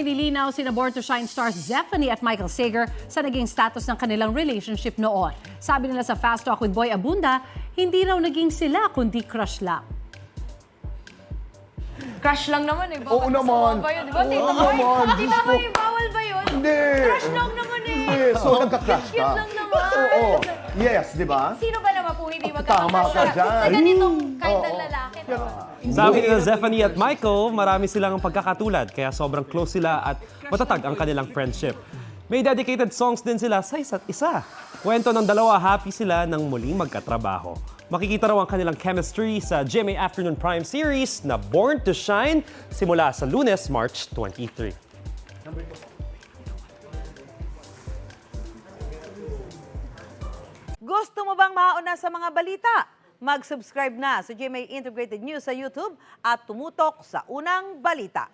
nilinaw sina Born to Shine stars Zephanie at Michael Sager sa naging status ng kanilang relationship noon. Sabi nila sa Fast Talk with Boy Abunda, hindi raw naging sila kundi crush lang. Crush lang naman eh. Oo naman. Ba yun? Di ba, Tita Oo Boy? naman. Tita Boy, bawal ba yun? Hindi. Crush lang naman eh. Hindi. So, nagka-crush ka? Cute lang naman. Oo. Yes, di ba? Sino ba naman po hindi Tama ka magkakasya? dyan. Sa ganitong kind Oo. ng lalaki. No? Sabi nila Zephanie at Michael, marami silang pagkakatulad kaya sobrang close sila at matatag ang kanilang friendship. May dedicated songs din sila sa isa't isa. Kwento ng dalawa, happy sila nang muling magkatrabaho. Makikita raw ang kanilang chemistry sa GMA Afternoon Prime series na Born to Shine simula sa Lunes, March 23. Gusto mo bang mauna sa mga balita? Mag-subscribe na sa GMA Integrated News sa YouTube at tumutok sa unang balita.